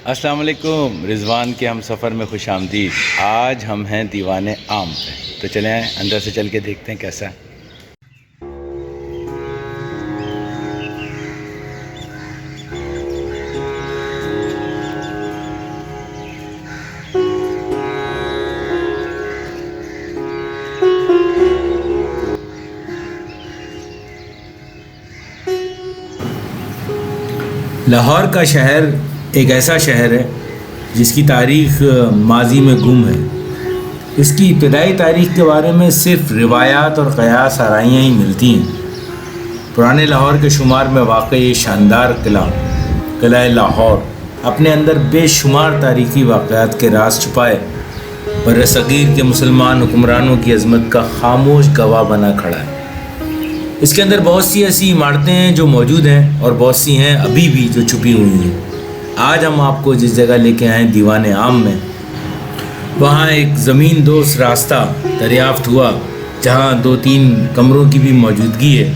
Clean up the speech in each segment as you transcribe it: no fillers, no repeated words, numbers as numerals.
السلام علیکم، رضوان کے ہم سفر میں خوش آمدید۔ آج ہم ہیں دیوان عام پہ، تو چلیں اندر سے چل کے دیکھتے ہیں کیسا ہے۔ لاہور کا شہر ایک ایسا شہر ہے جس کی تاریخ ماضی میں گم ہے۔ اس کی ابتدائی تاریخ کے بارے میں صرف روایات اور قیاس آرائیاں ہی ملتی ہیں۔ پرانے لاہور کے شمار میں واقع یہ شاندار قلعہ لاہور اپنے اندر بے شمار تاریخی واقعات کے راز چھپائے برصغیر کے مسلمان حکمرانوں کی عظمت کا خاموش گواہ بنا کھڑا ہے۔ اس کے اندر بہت سی ایسی عمارتیں ہیں جو موجود ہیں اور بہت سی ہیں ابھی بھی جو چھپی ہوئی ہیں۔ آج ہم آپ کو جس جگہ لے کے آئے دیوان عام میں، وہاں ایک زمین دوز راستہ دریافت ہوا جہاں 2-3 کمروں کی بھی موجودگی ہے،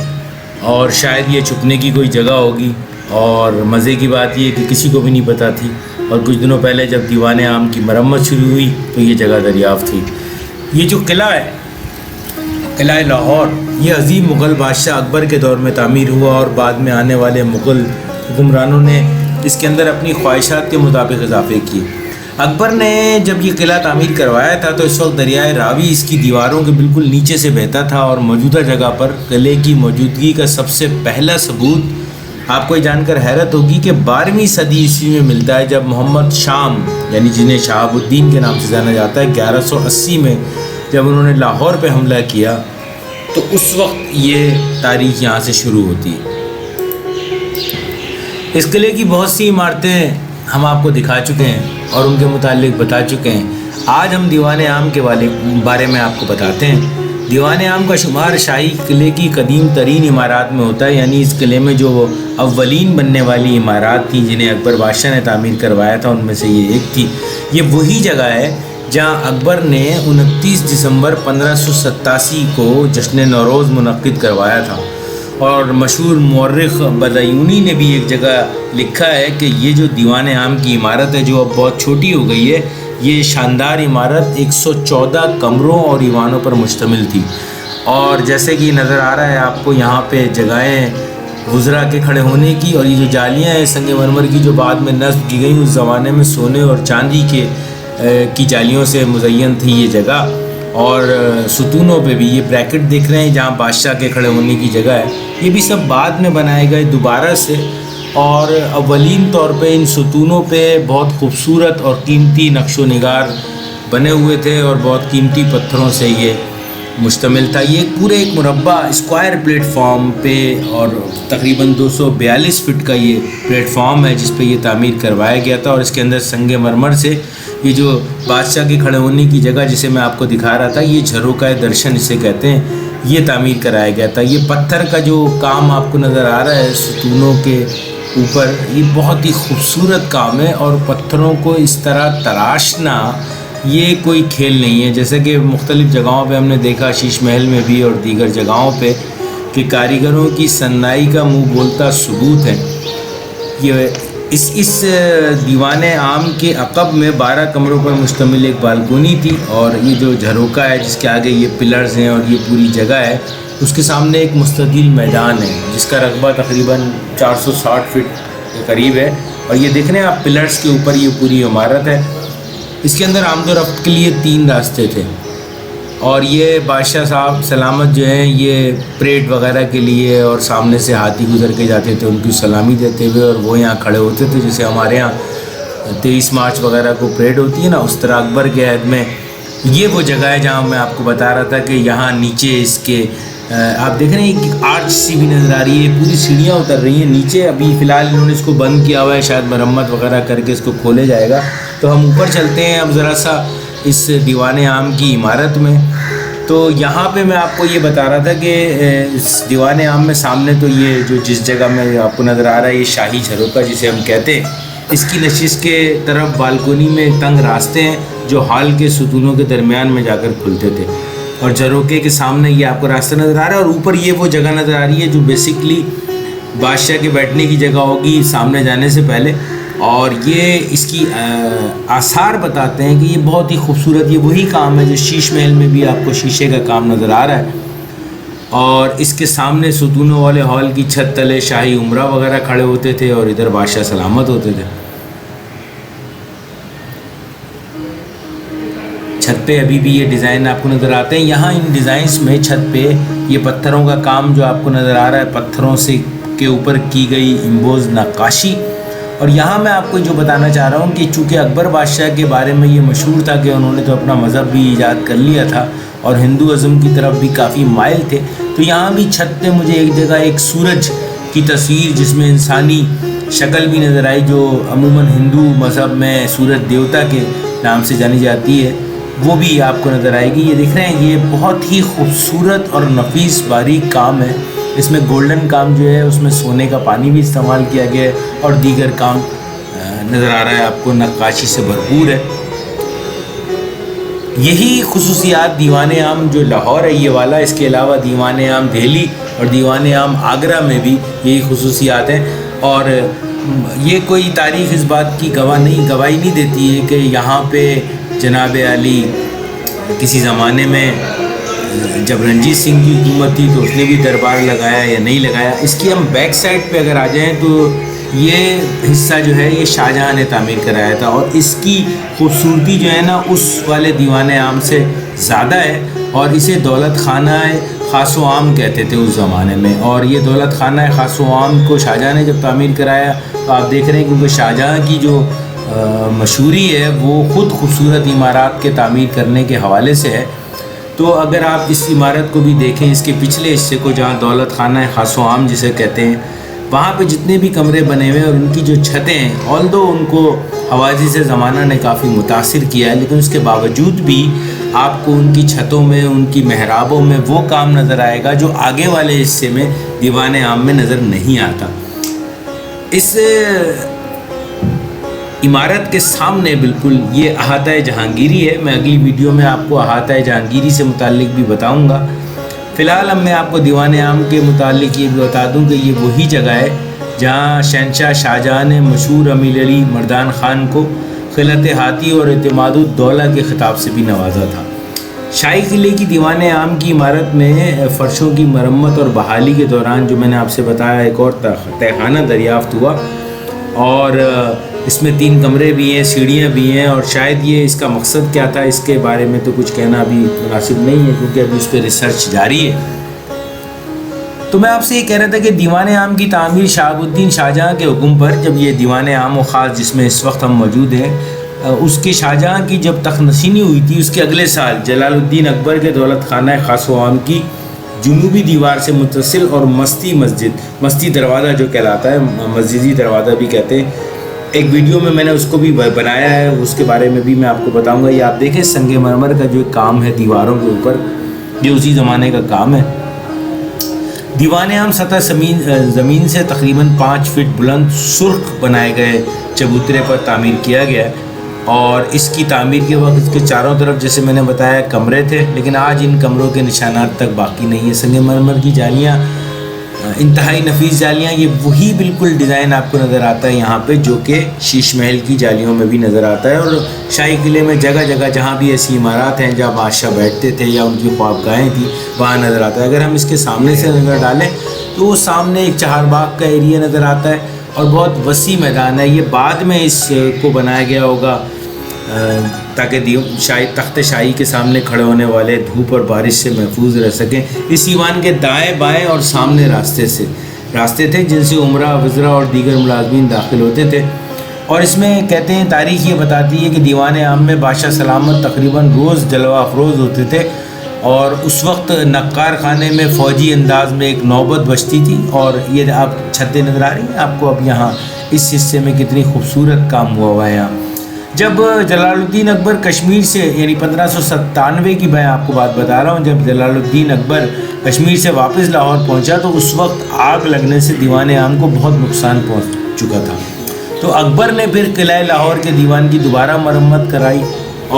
اور شاید یہ چھپنے کی کوئی جگہ ہوگی۔ اور مزے کی بات یہ کہ کسی کو بھی نہیں پتہ تھی، اور کچھ دنوں پہلے جب دیوان عام کی مرمت شروع ہوئی تو یہ جگہ دریافت ہوئی۔ یہ جو قلعہ ہے، قلعہ لاہور، یہ عظیم مغل بادشاہ اکبر کے دور میں تعمیر ہوا، اور بعد میں آنے والے مغل حکمرانوں نے اس کے اندر اپنی خواہشات کے مطابق اضافے کیے۔ اکبر نے جب یہ قلعہ تعمیر کروایا تھا تو اس وقت دریائے راوی اس کی دیواروں کے بالکل نیچے سے بہتا تھا، اور موجودہ جگہ پر قلعے کی موجودگی کا سب سے پہلا ثبوت آپ کو یہ جان کر حیرت ہوگی کہ 12ویں صدی عیسوی میں ملتا ہے، جب محمد شام یعنی جنہیں شہاب الدین کے نام سے جانا جاتا ہے، 1180 میں جب انہوں نے لاہور پہ حملہ کیا تو اس وقت یہ تاریخ یہاں سے شروع ہوتی ہے۔ اس قلعے کی بہت سی عمارتیں ہم آپ کو دکھا چکے ہیں اور ان کے متعلق بتا چکے ہیں۔ آج ہم دیوان عام کے بارے میں آپ کو بتاتے ہیں۔ دیوان عام کا شمار شاہی قلعے کی قدیم ترین عمارات میں ہوتا ہے، یعنی اس قلعے میں جو اولین بننے والی عمارات تھیں جنہیں اکبر بادشاہ نے تعمیر کروایا تھا، ان میں سے یہ ایک تھی۔ یہ وہی جگہ ہے جہاں اکبر نے 29 دسمبر 1587 کو جشن نوروز منعقد کروایا تھا، اور مشہور مورخ بدایونی نے بھی ایک جگہ لکھا ہے کہ یہ جو دیوان عام کی عمارت ہے جو اب بہت چھوٹی ہو گئی ہے، یہ شاندار عمارت 114 کمروں اور ایوانوں پر مشتمل تھی، اور جیسے کہ نظر آ رہا ہے آپ کو یہاں پہ جگہیں وزراء کے کھڑے ہونے کی، اور یہ جو جالیاں ہیں سنگ مرمر کی جو بعد میں نصب کی گئیں، اس زمانے میں سونے اور چاندی کی جالیوں سے مزین تھی یہ جگہ۔ اور ستونوں پہ بھی یہ بریکٹ دیکھ رہے ہیں جہاں بادشاہ کے کھڑے ہونے کی جگہ ہے، یہ بھی سب بعد میں بنائے گئے دوبارہ سے، اور اولین طور پہ ان ستونوں پہ بہت خوبصورت اور قیمتی نقش و نگار بنے ہوئے تھے، اور بہت قیمتی پتھروں سے یہ مشتمل تھا۔ یہ پورے ایک مربع اسکوائر پلیٹ فارم پہ، اور تقریباً 242 فٹ کا یہ پلیٹ فارم ہے جس پہ یہ تعمیر کروایا گیا تھا، اور اس کے اندر سنگ مرمر سے یہ جو بادشاہ کے کھڑے ہونے کی جگہ جسے میں آپ کو دکھا رہا تھا، یہ جھروکۂ درشن اسے کہتے ہیں، یہ تعمیر کرایا گیا تھا۔ یہ پتھر کا جو کام آپ کو نظر آ رہا ہے ستونوں کے اوپر، یہ بہت ہی خوبصورت کام ہے، اور پتھروں کو اس طرح تراشنا یہ کوئی کھیل نہیں ہے، جیسے کہ مختلف جگہوں پہ ہم نے دیکھا، شیش محل میں بھی اور دیگر جگہوں پہ، کہ کاریگروں کی صنائی کا منہ بولتا ثبوت ہے۔ یہ اس دیوان عام کے عقب میں 12 کمروں پر مشتمل ایک بالکونی تھی، اور یہ جو جھروکا ہے جس کے آگے یہ پلرز ہیں اور یہ پوری جگہ ہے، اس کے سامنے ایک مستطیل میدان ہے جس کا رقبہ تقریباً 460 فٹ کے قریب ہے، اور یہ دیکھ رہے ہیں آپ پلرز کے اوپر یہ پوری عمارت ہے۔ اس کے اندر آمد و رفت کے لیے 3 راستے تھے، اور یہ بادشاہ صاحب سلامت جو ہیں یہ پریڈ وغیرہ کے لیے، اور سامنے سے ہاتھی گزر کے جاتے تھے ان کی سلامی دیتے ہوئے، اور وہ یہاں کھڑے ہوتے تھے جیسے ہمارے یہاں 23 مارچ وغیرہ کو پریڈ ہوتی ہے نا، اس طرح اکبر کے عہد میں یہ وہ جگہ ہے جہاں میں آپ کو بتا رہا تھا کہ یہاں نیچے اس کے آپ دیکھ رہے ہیں ایک آرچ سی بھی نظر آ رہی ہے، پوری سیڑھیاں اتر رہی ہیں نیچے۔ ابھی فی الحال انہوں نے اس کو بند کیا ہوا ہے، شاید مرمت وغیرہ کر کے اس کو کھولے جائے گا۔ تو ہم اوپر چلتے ہیں اب ذرا سا اس دیوان عام کی عمارت میں۔ تو یہاں پہ میں آپ کو یہ بتا رہا تھا کہ اس دیوان عام میں سامنے تو یہ جو جس جگہ میں آپ کو نظر آ رہا ہے یہ شاہی جھروکا جسے ہم کہتے ہیں، اس کی نشست کے طرف بالکونی میں تنگ راستے ہیں جو ہال کے ستونوں کے درمیان میں جا کر کھلتے تھے، اور جھروکے کے سامنے یہ آپ کو راستہ نظر آ رہا ہے، اور اوپر یہ وہ جگہ نظر آ رہی ہے جو بیسکلی بادشاہ کے بیٹھنے کی جگہ ہوگی سامنے جانے سے پہلے، اور یہ اس کی آثار بتاتے ہیں کہ یہ بہت ہی خوبصورت، یہ وہی کام ہے جو شیش محل میں بھی آپ کو شیشے کا کام نظر آ رہا ہے، اور اس کے سامنے ستونوں والے ہال کی چھت تلے شاہی عمرہ وغیرہ کھڑے ہوتے تھے اور ادھر بادشاہ سلامت ہوتے تھے۔ چھت پہ ابھی بھی یہ ڈیزائن آپ کو نظر آتے ہیں۔ یہاں ان ڈیزائنز میں چھت پہ یہ پتھروں کا کام جو آپ کو نظر آ رہا ہے، پتھروں سے کے اوپر کی گئی امبوز نقاشی۔ اور یہاں میں آپ کو جو بتانا چاہ رہا ہوں کہ چونکہ اکبر بادشاہ کے بارے میں یہ مشہور تھا کہ انہوں نے تو اپنا مذہب بھی ایجاد کر لیا تھا اور ہندوازم کی طرف بھی کافی مائل تھے، تو یہاں بھی چھت پہ مجھے ایک جگہ ایک سورج کی تصویر جس میں انسانی شکل بھی نظر آئی، جو عموماً ہندو مذہب میں سورج دیوتا کے نام سے جانی جاتی ہے، وہ بھی آپ کو نظر آئے گی۔ یہ دیکھ رہے ہیں، یہ بہت ہی خوبصورت اور نفیس باریک کام ہے۔ اس میں گولڈن کام جو ہے اس میں سونے کا پانی بھی استعمال کیا گیا ہے اور دیگر کام نظر آ رہا ہے آپ کو، نقاشی سے بھرپور ہے۔ یہی خصوصیات دیوان عام جو لاہور ہے یہ والا، اس کے علاوہ دیوان عام دہلی اور دیوان عام آگرہ میں بھی یہی خصوصیات ہیں، اور یہ کوئی تاریخ اس بات کی گواہی نہیں دیتی ہے کہ یہاں پہ جناب علی کسی زمانے میں جب رنجیت سنگھ کی حکومت تھی تو اس نے بھی دربار لگایا یا نہیں لگایا۔ اس کی ہم بیک سائڈ پہ اگر آ جائیں تو یہ حصہ جو ہے یہ شاہجہاں نے تعمیر کرایا تھا، اور اس کی خوبصورتی جو ہے نا اس والے دیوان عام سے زیادہ ہے، اور اسے دولت خانہ خاص و عام کہتے تھے اس زمانے میں۔ اور یہ دولت خانہ خاص و عام کو شاہجہاں نے جب تعمیر کرایا تو آپ دیکھ رہے ہیں کیونکہ شاہجہاں کی جو مشہوری ہے وہ خود خوبصورت عمارات کے تعمیر کرنے کے حوالے سے ہے، تو اگر آپ اس عمارت کو بھی دیکھیں، اس کے پچھلے حصے کو جہاں دولت خانہ خاص و عام جسے کہتے ہیں، وہاں پہ جتنے بھی کمرے بنے ہوئے ہیں اور ان کی جو چھتیں ہیں، آلدو ان کو حوادث زمانہ نے کافی متاثر کیا ہے، لیکن اس کے باوجود بھی آپ کو ان کی چھتوں میں، ان کی محرابوں میں وہ کام نظر آئے گا جو آگے والے حصے میں دیوان عام میں نظر نہیں آتا۔ اس عمارت کے سامنے بالکل یہ احاطہ جہانگیری ہے۔ میں اگلی ویڈیو میں آپ کو احاطہ جہانگیری سے متعلق بھی بتاؤں گا۔ فی الحال اب میں آپ کو دیوان عام کے متعلق یہ بھی بتا دوں کہ یہ وہی جگہ ہے جہاں شہنشاہ شاہجہاں نے مشہور امیر علی مردان خان کو خلعت ہاتھی اور اعتماد الدولہ کے خطاب سے بھی نوازا تھا۔ شاہی قلعے کی دیوان عام کی عمارت میں فرشوں کی مرمت اور بحالی کے دوران جو میں نے آپ سے بتایا ایک اور تہخانہ دریافت ہوا، اور اس میں 3 کمرے بھی ہیں، سیڑھیاں بھی ہیں، اور شاید یہ اس کا مقصد کیا تھا اس کے بارے میں تو کچھ کہنا ابھی مناسب نہیں ہے کیونکہ ابھی اس پہ ریسرچ جاری ہے۔ تو میں آپ سے یہ کہہ رہا تھا کہ دیوان عام کی تعمیر شہاب الدین شاہجہاں کے حکم پر، جب یہ دیوان عام و خاص جس میں اس وقت ہم موجود ہیں، اس کی شاہجہاں کی جب تخت نشینی ہوئی تھی اس کے اگلے سال جلال الدین اکبر کے دولت خانہ خاص و عام کی جنوبی دیوار سے متصل اور مستی دروازہ جو کہلاتا ہے، مسجدی دروازہ بھی کہتے ہیں، ایک ویڈیو میں نے اس کو بھی بنایا ہے، اس کے بارے میں بھی میں آپ کو بتاؤں گا۔ یہ آپ دیکھیں سنگ مرمر کا جو کام ہے دیواروں کے اوپر، یہ اسی زمانے کا کام ہے۔ دیوان عام سطح زمین سے تقریباً 5 فٹ بلند سرخ بنائے گئے چبوترے پر تعمیر کیا گیا ہے، اور اس کی تعمیر کے وقت اس کے چاروں طرف جیسے میں نے بتایا کمرے تھے، لیکن آج ان کمروں کے نشانات تک باقی نہیں ہیں۔ سنگ مرمر کی جالیاں، انتہائی نفیس جالیاں، یہ وہی بالکل ڈیزائن آپ کو نظر آتا ہے یہاں پہ جو کہ شیش محل کی جالیوں میں بھی نظر آتا ہے، اور شاہی قلعے میں جگہ جگہ جہاں بھی ایسی عمارات ہیں جہاں بادشاہ بیٹھتے تھے یا ان کی خوابگاہیں تھیں وہاں نظر آتا ہے۔ اگر ہم اس کے سامنے سے نظر ڈالیں تو وہ سامنے ایک چہار باغ کا ایریا نظر آتا ہے اور بہت وسیع میدان ہے۔ یہ بعد میں اس کو بنایا گیا ہوگا تاکہ تخت شاہی کے سامنے کھڑے ہونے والے دھوپ اور بارش سے محفوظ رہ سکیں۔ اس ایوان کے دائیں بائیں اور سامنے راستے تھے جن سے عمرہ، وزراء اور دیگر ملازمین داخل ہوتے تھے، اور اس میں کہتے ہیں تاریخ یہ بتاتی ہے کہ دیوان عام میں بادشاہ سلامت تقریباً روز جلوہ افروز ہوتے تھے، اور اس وقت نقار خانے میں فوجی انداز میں ایک نوبت بجتی تھی، اور یہ آپ چھتیں نظر آ رہی ہیں آپ کو اب یہاں اس حصے میں کتنی خوبصورت کام ہوا ہے یہاں۔ جب جلال الدین اکبر کشمیر سے، یعنی 1597 کی میں آپ کو بات بتا رہا ہوں، جب جلال الدین اکبر کشمیر سے واپس لاہور پہنچا تو اس وقت آگ لگنے سے دیوان عام کو بہت نقصان پہنچ چکا تھا، تو اکبر نے پھر قلعہ لاہور کے دیوان کی دوبارہ مرمت کرائی،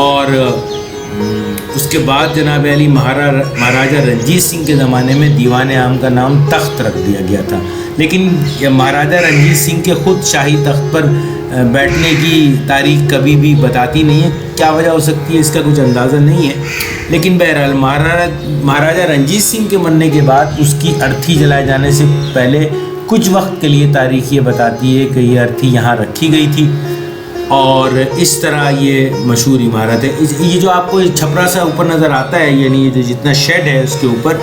اور اس کے بعد جناب علی مہاراجہ رنجیت سنگھ کے زمانے میں دیوان عام کا نام تخت رکھ دیا گیا تھا، لیکن مہاراجہ رنجیت سنگھ کے خود شاہی تخت پر بیٹھنے کی تاریخ کبھی بھی بتاتی نہیں ہے. کیا وجہ ہو سکتی ہے اس کا کچھ اندازہ نہیں ہے, لیکن بہرحال مہاراجہ رنجیت سنگھ کے مرنے کے بعد اس کی ارتھی جلائے جانے سے پہلے کچھ وقت کے لیے تاریخ یہ بتاتی ہے کہ یہ ارتھی یہاں رکھی گئی تھی, اور اس طرح یہ مشہور عمارت ہے. یہ جو آپ کو چھپرا سا اوپر نظر آتا ہے, یعنی یہ جو جتنا شیڈ ہے اس کے اوپر,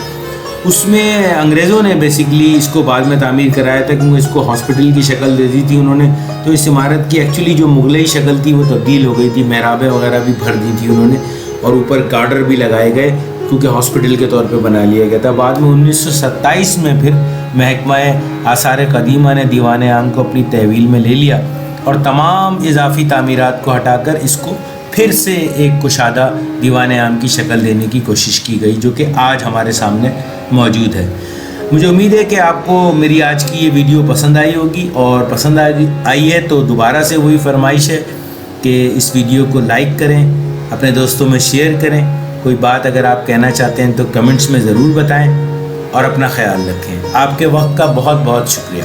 اس میں انگریزوں نے بیسیکلی اس کو بعد میں تعمیر کرایا تھا, کیونکہ اس کو ہاسپٹل کی شکل دے دی تھی انہوں نے. تو اس عمارت کی ایکچولی جو مغلئی شکل تھی وہ تبدیل ہو گئی تھی, محرابیں وغیرہ بھی بھر دی تھی انہوں نے, اور اوپر گارڈر بھی لگائے گئے کیونکہ ہاسپٹل کے طور پہ بنا لیا گیا تھا. بعد میں 1927 میں پھر محکمہ آثار قدیمہ نے دیوان عام کو اپنی تحویل میں لے لیا اور تمام اضافی تعمیرات کو ہٹا کر اس کو پھر سے ایک کشادہ دیوان عام کی شکل دینے کی کوشش کی گئی, جو کہ آج ہمارے سامنے موجود ہے. مجھے امید ہے کہ آپ کو میری آج کی یہ ویڈیو پسند آئی ہوگی, اور پسند آئی ہے تو دوبارہ سے وہی فرمائش ہے کہ اس ویڈیو کو لائک کریں, اپنے دوستوں میں شیئر کریں. کوئی بات اگر آپ کہنا چاہتے ہیں تو کمنٹس میں ضرور بتائیں, اور اپنا خیال رکھیں. آپ کے وقت کا بہت بہت شکریہ.